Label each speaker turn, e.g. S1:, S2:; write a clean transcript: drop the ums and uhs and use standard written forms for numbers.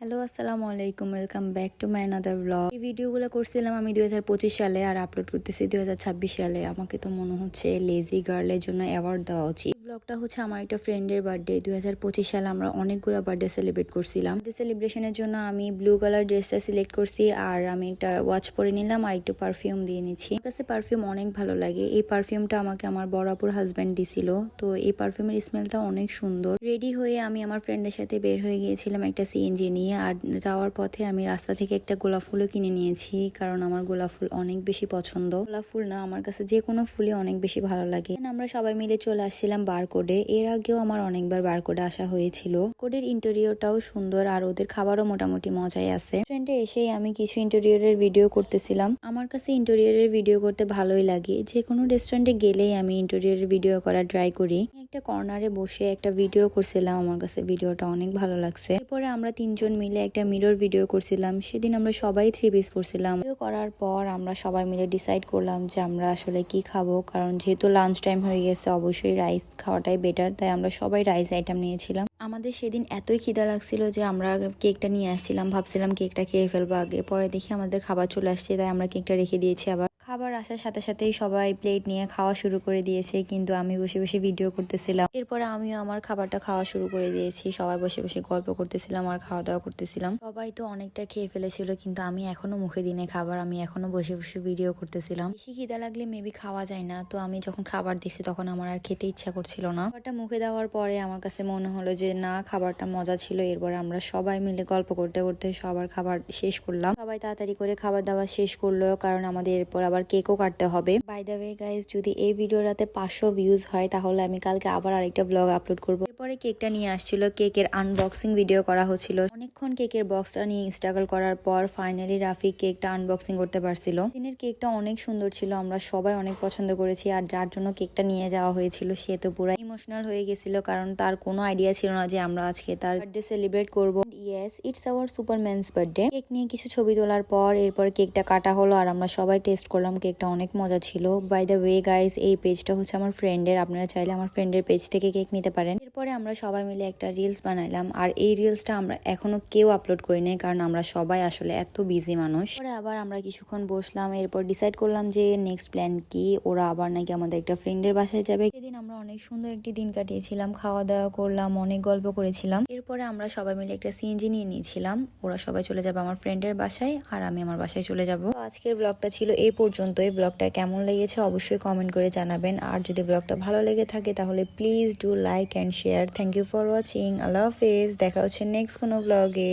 S1: Hello, আসসালামু আলাইকুম। Welcome back to my another blog. এই ভিডিওগুলো করছিলাম আমি 2025 সালে আর আপলোড করতেছি 2026 সালে। আমাকে তো মনে হচ্ছে লেজি গার্লের জন্য অ্যাওয়ার্ড দেওয়া উচিত। ব্লগটা হচ্ছে আমার একটা ফ্রেন্ডের বার্থডে। 2025 সালে আমরা অনেকগুলো বার্থডে সেলিব্রেট করছিলাম। সেলিব্রেশনের জন্য আমি ব্লু কালার ড্রেসটা সিলেক্ট করছি আর আমি একটা ওয়াচ পরে নিলাম আর একটু পারফিউম দিয়ে নিচ্ছি। আমার কাছে পারফিউম অনেক ভালো লাগে। এই পারফিউমটা আমাকে আমার বড় আপুর হাজব্যান্ড দিছিল। তো এই পারফিউমের স্মেলটা অনেক সুন্দর। রেডি হয়ে আমি আমার ফ্রেন্ডের সাথে বের হয়ে গিয়েছিলাম একটা সিএনজি নিয়ে। আর যাওয়ার পথে আমি রাস্তা থেকে একটা গোলাপ ফুলও কিনে নিয়েছি, কারণ আমার গোলাপ ফুল অনেক বেশি পছন্দ। গোলাপ ফুল না, আমার কাছে যে কোনো ফুলই অনেক বেশি ভালো লাগে। আমরা সবাই মিলে চলে আসছিলাম বারকোডে। এর আগেও আমার অনেকবার বারকোডে আসা হয়েছিল। কোডের ইন্টেরিয়রটাও সুন্দর আর ওদের খাবারও মোটামুটি মজাই আছে। রেস্টুরেন্টে এসেই আমি কিছু ইন্টেরিয়রের ভিডিও করতেছিলাম। আমার কাছে ইন্টেরিয়রের ভিডিও করতে ভালোই লাগে। যে কোনো রেস্টুরেন্টে গেলেই আমি ইন্টেরিয়রের ভিডিও করা ট্রাই করি। একটা কর্নারে বসে একটা ভিডিও করছিলাম, আমার কাছে ভিডিওটা অনেক ভালো লাগছে। এরপরে আমরা তিনজন মিলে একটা মিরর ভিডিও করছিলাম। সেদিন আমরা সবাই 3 পিস পরছিলাম। ভিডিও করার পর আমরা সবাই মিলে ডিসাইড করলাম যে আমরা আসলে কি খাবো, কারণ যেহেতু লাঞ্চ টাইম হয়ে গেছে অবশ্যই রাইস খাওয়াটাই বেটার, তাই আমরা সবাই রাইস আইটেম নিয়েছিলাম। আমাদের সেদিন এতই খিদা লাগছিল যে আমরা কেকটা নিয়ে আসছিলাম, ভাবছিলাম কেকটা খেয়ে ফেলবো আগে, পরে দেখি আমাদের খাবার চলে আসছে, তাই আমরা কেকটা রেখে দিয়েছি। আবার খাবার আসার সাথে সাথেই সবাই প্লেট নিয়ে খাওয়া শুরু করে দিয়েছে, কিন্তু আমি বসে বসে ভিডিও করতেছিলাম। এরপরে আমিও আমার খাবারটা খাওয়া শুরু করে দিয়েছি। সবাই বসে বসে গল্প করতেছিলাম আর খাওয়া দাওয়া করতেছিলাম। সবাই তো অনেকটা খেয়ে ফেলেছিল, কিন্তু আমি এখনো মুখে দিনে খাবার, আমি এখনো বসে বসে ভিডিও করতেছিলাম। বেশি খিদা লাগলে মেবি খাওয়া যায় না, তো আমি যখন খাবার দিচ্ছি তখন আমার আর খেতে ইচ্ছা করছিল না। খাবারটা মুখে দেওয়ার পরে আমার কাছে মনে হলো যে না, খাবারটা মজা ছিল। এরপর আমরা সবাই মিলে গল্প করতে করতে সবার খাবার শেষ করলাম। সবাই তাড়াতাড়ি করে খাবার দাবার শেষ করলো, কারণ আমাদের এরপর আবার কেকও কাটতে হবে। বাই দ্য ওয়ে গাইস, যদি এই ভিডিওটাতে 500 ভিউজ হয় তাহলে আমি কালকে আবার আরেকটা ব্লগ আপলোড করবো। এরপরে কেকটা নিয়ে আসছিল, কেকের আনবক্সিং ভিডিও করা হচ্ছিল। অনেকক্ষণ কেকের বক্সটা নিয়ে স্ট্রাগল করার পর ফাইনালি রাফি কেকটা আনবক্সিং করতে পারছিল। দিনের কেকটা অনেক সুন্দর ছিল, আমরা সবাই অনেক পছন্দ করেছি। আর যার জন্য কেকটা নিয়ে যাওয়া হয়েছিল সে তো পুরো ইমোশনাল হয়ে গেছিল, কারণ তার কোনো আইডিয়া ছিল না যে আমরা আজকে তার বার্থডে সেলিব্রেট করবো। Yes, it's our superman's birthday. Cake নিয়ে কিছু ছবি তোলার পর এরপর কেকটা কাটা হলো আর আমরা সবাই টেস্ট করলাম। কেকটা অনেক মজা ছিল। বাই দ্য ওয়ে গাইস, এই পেজটা হচ্ছে আমার ফ্রেন্ডের, আপনারা চাইলে আমার ফ্রেন্ডের পেজ থেকে কেক নিতে পারেন। এরপরে আমরা সবাই মিলে একটা রিলস বানাইলাম, আর এই রিলসটা আমরা এখনো কেউ আপলোড করি নাই, কারণ আমরা সবাই আসলে এত বিজি মানুষ। পরে আবার আমরা কিছুক্ষণ বসলাম, এরপর ডিসাইড করলাম যে নেক্সট প্ল্যান কি। ওরা আবার নাকি আমাদের একটা ফ্রেন্ডের বাসায় যাবে। সেদিন আমরা অনেক সুন্দর একটি দিন কাটিয়েছিলাম, খাওয়া দাওয়া করলাম, অনেক গল্প করেছিলাম। এরপরে আমরা সবাই মিলে একটা সিএনজি নিয়ে নিয়েছিলাম। ওরা সবাই চলে যাবে আমার ফ্রেন্ডের বাসায় আর আমি আমার বাসায় চলে যাব। আজকের ব্লগটা ছিল এই পর্যন্ত। এই ব্লগটা কেমন লেগেছে অবশ্যই কমেন্ট করে জানাবেন। আর যদি ব্লগটা ভালো লেগে থাকে তাহলে please do like and share. Thank you for watching. আল্লাহ হাফেজ। দেখা হচ্ছে নেক্সট কোনো ব্লগে।